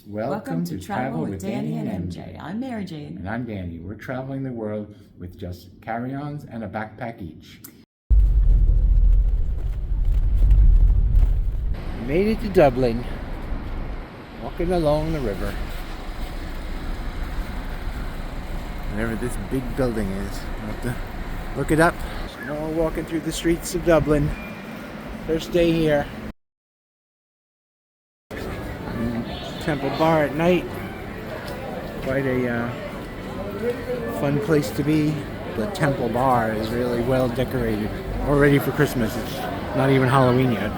Welcome to Travel with Danny and MJ. I'm Mary Jane. And I'm Danny. We're traveling the world with just carry-ons and a backpack each. We made it to Dublin, walking along the river. Whatever this big building is, we'll have to look it up. So now we're walking through the streets of Dublin. First day here. Temple Bar at night. Quite a fun place to be. The Temple Bar is really well decorated. All ready for Christmas. It's not even Halloween yet.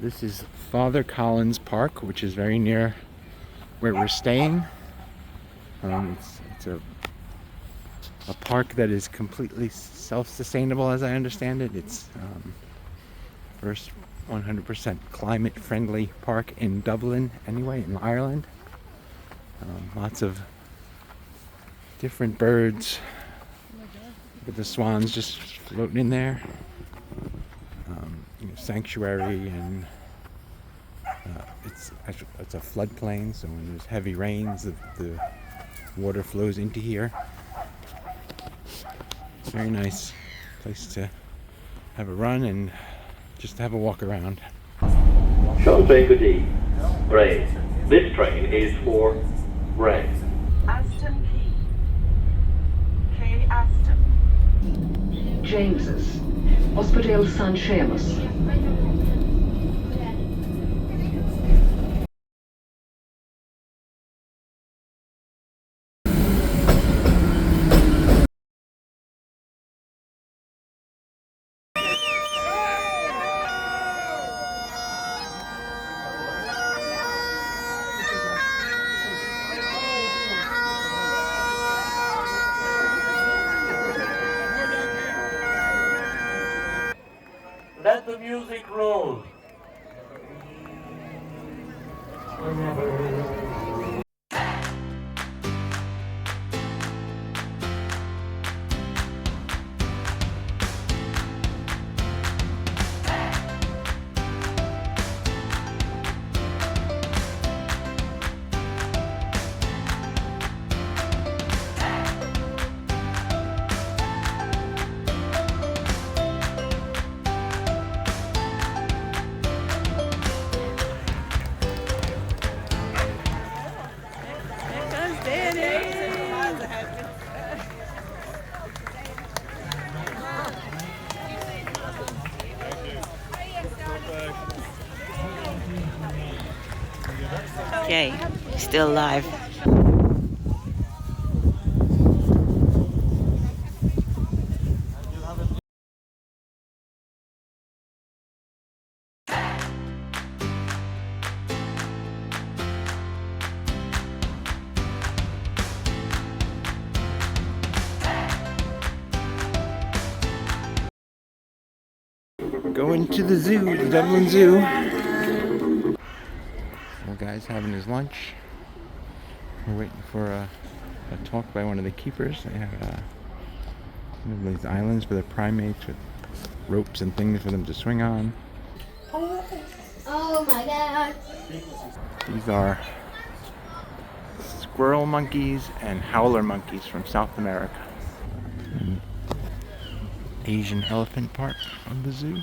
This is Father Collins Park, which is very near where we're staying. It's a park that is completely self-sustainable, as I understand it. It's first 100% climate-friendly park in Dublin, anyway, in Ireland. Lots of different birds. Look at the swans just floating in there. Sanctuary, and it's a floodplain, so when there's heavy rains, the water flows into here. It's a very nice place to have a run and just to have a walk around. Short train to D. Bray. This train is for Bray. Aston Key. Aston. James's. Hospital St. Seamus. Let the music roll. Okay, still alive. Going to the zoo, the Dublin Zoo. The guy's having his lunch. We're waiting for a talk by one of the keepers. They have these islands for the primates with ropes and things for them to swing on. Oh my god. These are squirrel monkeys and howler monkeys from South America. Asian elephant part of the zoo.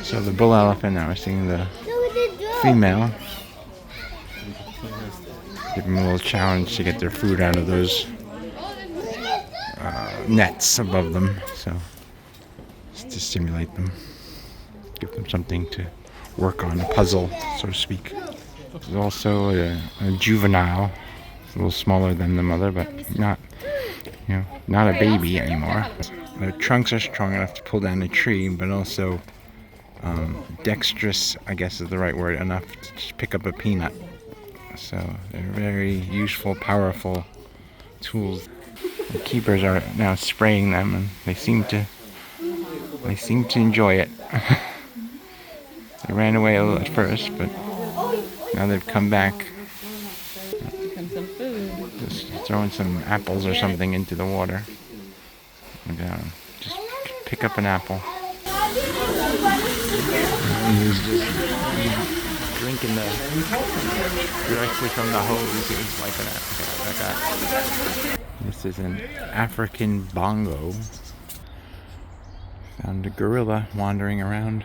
So the bull elephant, now we're seeing the female. Give them a little challenge to get their food out of those nets above them. So just to stimulate them, give them something to work on, a puzzle, so to speak. There's also a juvenile. It's a little smaller than the mother, but not a baby anymore. Their trunks are strong enough to pull down a tree, but also dexterous, I guess is the right word, enough to just pick up a peanut. So they're very useful, powerful tools. The keepers are now spraying them, and they seem to enjoy it. They ran away a little at first, but now they've come back. Just throwing some apples or something into the water. And, just pick up an apple. He's just drinking directly from the hose. It's like that. This is an African bongo. Found a gorilla wandering around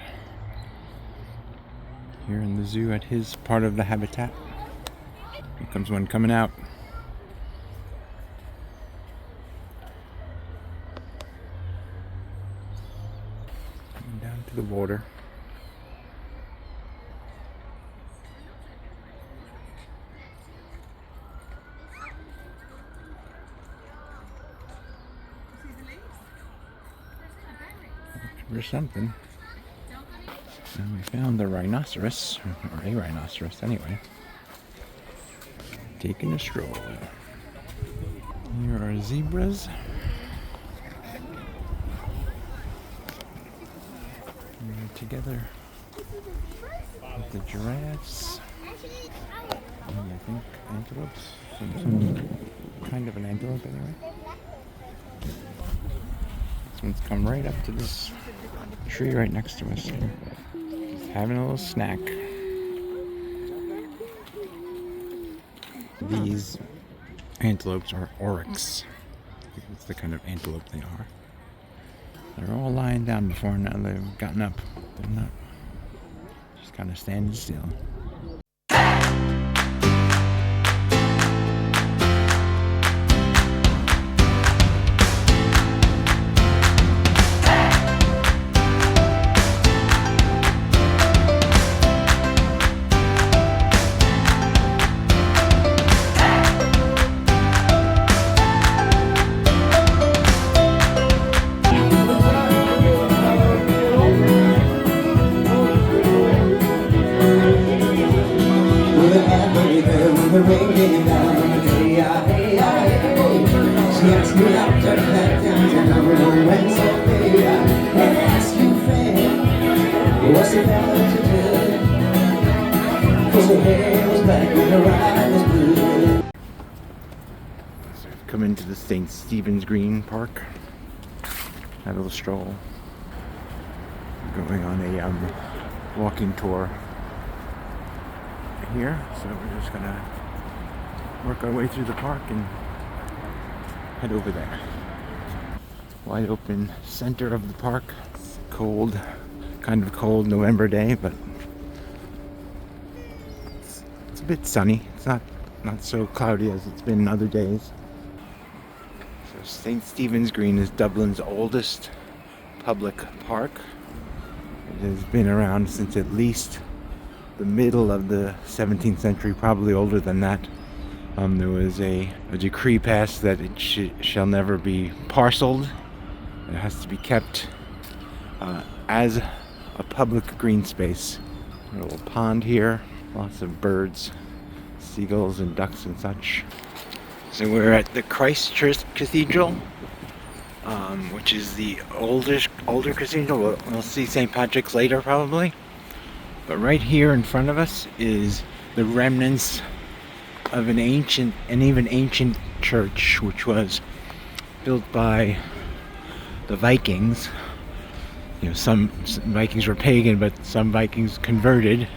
here in the zoo at his part of the habitat. Here comes one coming out. Coming down to the water. Or something. And we found the rhinoceros, or a rhinoceros anyway. Taking a stroll. Here are zebras. We're together with the giraffes. And I think antelopes. Some kind of an antelope anyway. This one's come right up to this tree right next to us. Just having a little snack. These antelopes are oryx. That's the kind of antelope they are. They're all lying down before, now they've gotten up. They're not just kind of standing still. Come into the St. Stephen's Green Park. Had a little stroll. Going on a walking tour here, so we're just gonna work our way through the park and head over there. Wide open center of the park. It's cold, kind of cold November day, but it's a bit sunny. It's not so cloudy as it's been other days. So St. Stephen's Green is Dublin's oldest public park. It has been around since at least the middle of the 17th century, probably older than that. There was a decree passed that it shall never be parceled. It has to be kept as a public green space. A little pond here, lots of birds, seagulls and ducks and such. So we're at the Christchurch Cathedral, which is the older cathedral. We'll see St. Patrick's later probably. But right here in front of us is the remnants of an even ancient church, which was built by the Vikings. You know, some Vikings were pagan, but some Vikings converted.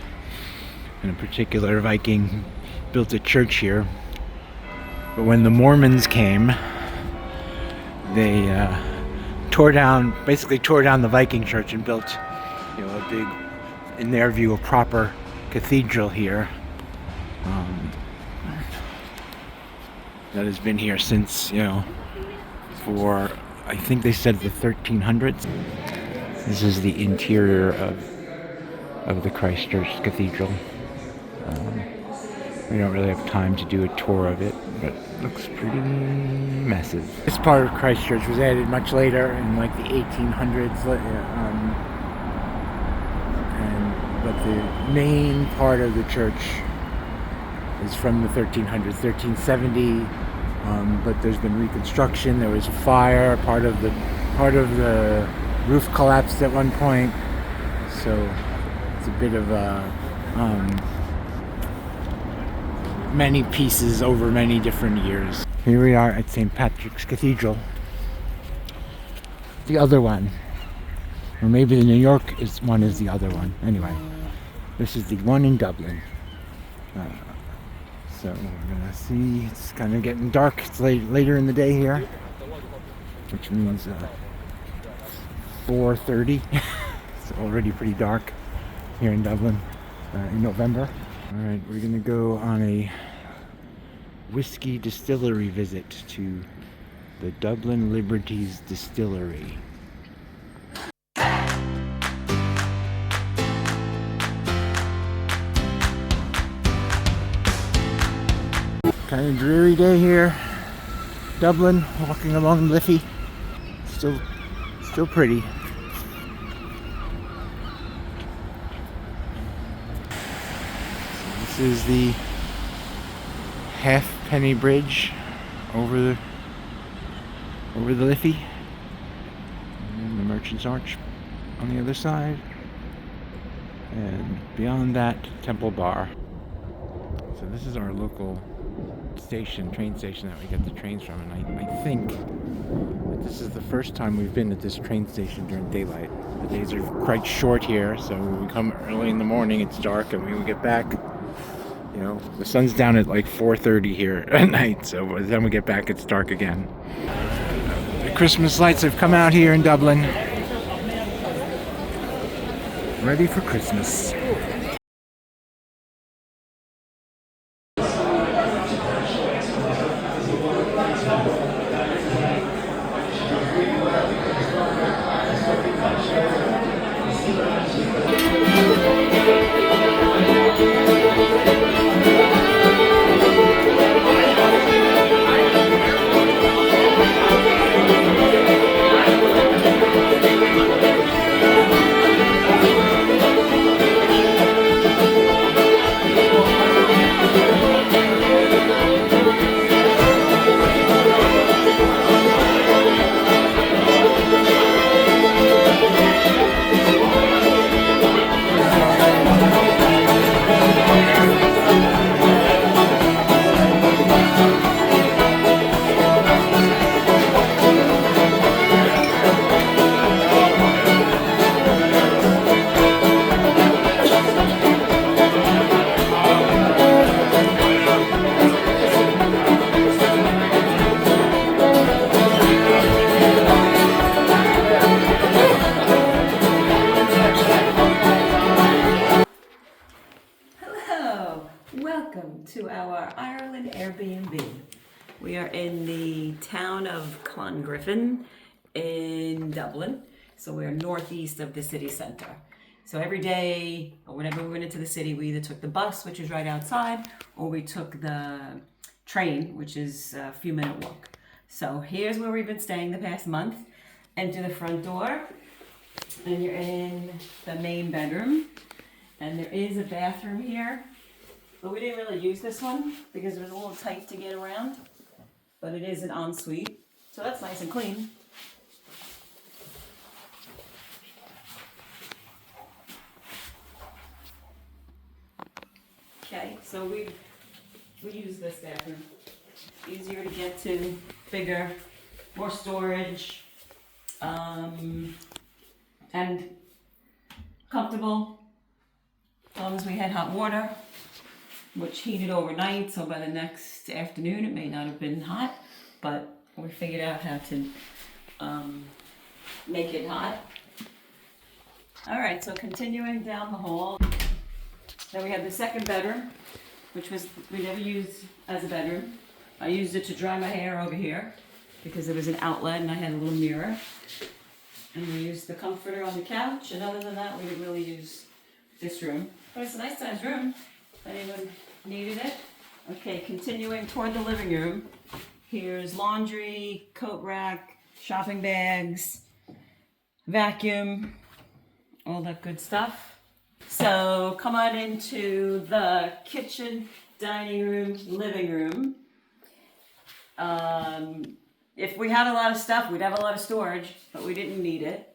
And a particular Viking built a church here. But when the Mormons came, they basically tore down the Viking church and built, a big, in their view, a proper cathedral here. That has been here since, for, I think they said the 1300s. This is the interior of the Christchurch Cathedral. We don't really have time to do a tour of it, but it looks pretty massive. This part of Christchurch was added much later, in like the 1800s. But the main part of the church is from the 1300s, 1370. but there's been reconstruction. There was a fire. Part of the roof collapsed at one point, so it's a bit of a many pieces over many different years. Here we are at St. Patrick's Cathedral, the other one, or maybe the New York one is the other one. Anyway, this is the one in Dublin. So we're gonna see. It's kind of getting dark. It's later in the day here, which means 4:30. It's already pretty dark here in Dublin in November. All right, we're gonna go on a whiskey distillery visit to the Dublin Liberties Distillery. Kind of dreary day here, Dublin, walking along Liffey. Still pretty. This is the halfpenny bridge over the Liffey, and the Merchant's Arch on the other side, and beyond that, Temple Bar. So this is our local train station that we get the trains from, and I think that this is the first time we've been at this train station during daylight. The days are quite short here, so when we come early in the morning it's dark, and when we get back, you know, the sun's down at like 4:30 here at night, so by the time we get back it's dark again. The Christmas lights have come out here in Dublin. Ready for Christmas. Welcome to our Ireland Airbnb. We are in the town of Clongriffin in Dublin, so we're northeast of the city center. So every day, or whenever we went into the city, we either took the bus, which is right outside, or we took the train, which is a few minute walk. So here's where we've been staying the past month. Enter the front door, and you're in the main bedroom, and there is a bathroom here. But we didn't really use this one because it was a little tight to get around. But it is an ensuite, so that's nice and clean. Okay, so we use this bathroom. Easier to get to, bigger, more storage, and comfortable. As long as we had hot water, which heated overnight, so by the next afternoon it may not have been hot, but we figured out how to make it hot. All right, so continuing down the hall, then we have the second bedroom, which we never used as a bedroom. I used it to dry my hair over here because there was an outlet and I had a little mirror. And we used the comforter on the couch, and other than that, we didn't really use this room. But it's a nice sized room. If anyone needed it. Okay, continuing toward the living room. Here's laundry, coat rack, shopping bags, vacuum, all that good stuff. So come on into the kitchen, dining room, living room. If we had a lot of stuff, we'd have a lot of storage, but we didn't need it.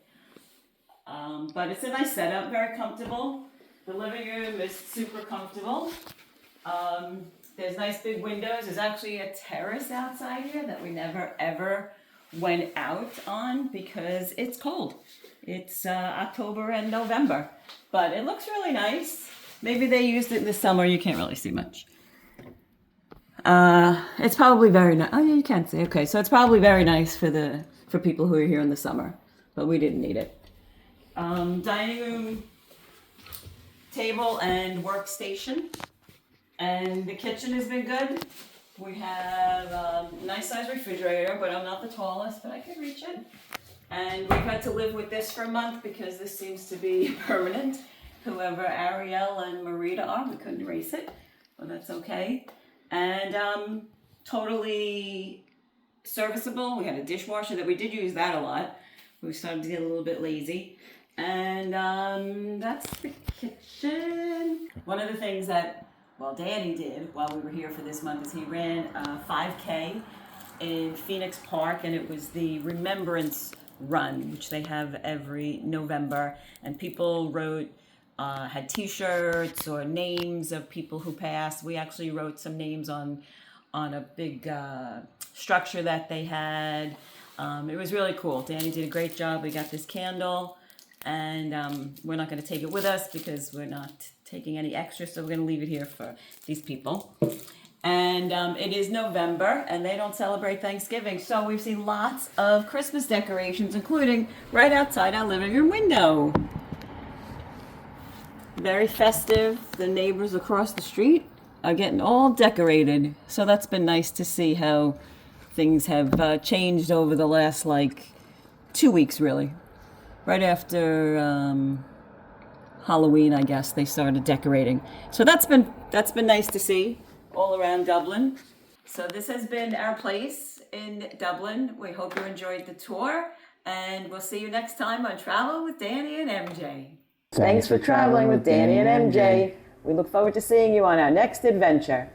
But it's a nice setup, very comfortable. The living room is super comfortable. There's nice big windows. There's actually a terrace outside here that we never ever went out on because it's cold. It's October and November, but it looks really nice. Maybe they used it in the summer. You can't really see much. It's probably very nice. Oh yeah, you can see. Okay, so it's probably very nice for people who are here in the summer, but we didn't need it. Dining room, table and workstation, and the kitchen has been good. We have a nice size refrigerator, but I'm not the tallest, but I can reach it. And we've had to live with this for a month because this seems to be permanent. Whoever Ariel and Marita are, we couldn't erase it, but that's okay. And totally serviceable. We had a dishwasher that we did use that a lot. We started to get a little bit lazy. And that's the kitchen. One of the things that, well, Danny did while we were here for this month is he ran a 5K in Phoenix Park, and it was the Remembrance Run, which they have every November. And people wrote, had t-shirts or names of people who passed. We actually wrote some names on a big structure that they had. It was really cool. Danny did a great job. We got this candle, and we're not going to take it with us because we're not taking any extra, so we're going to leave it here for these people. And it is November, and they don't celebrate Thanksgiving, so we've seen lots of Christmas decorations, including right outside our living room window. Very festive. The neighbors across the street are getting all decorated, so that's been nice to see how things have changed over the last 2 weeks, really. Right after Halloween, I guess, they started decorating. So that's been nice to see all around Dublin. So this has been our place in Dublin. We hope you enjoyed the tour, and we'll see you next time on Travel with Danny and MJ. Thanks for traveling with Danny and MJ. We look forward to seeing you on our next adventure.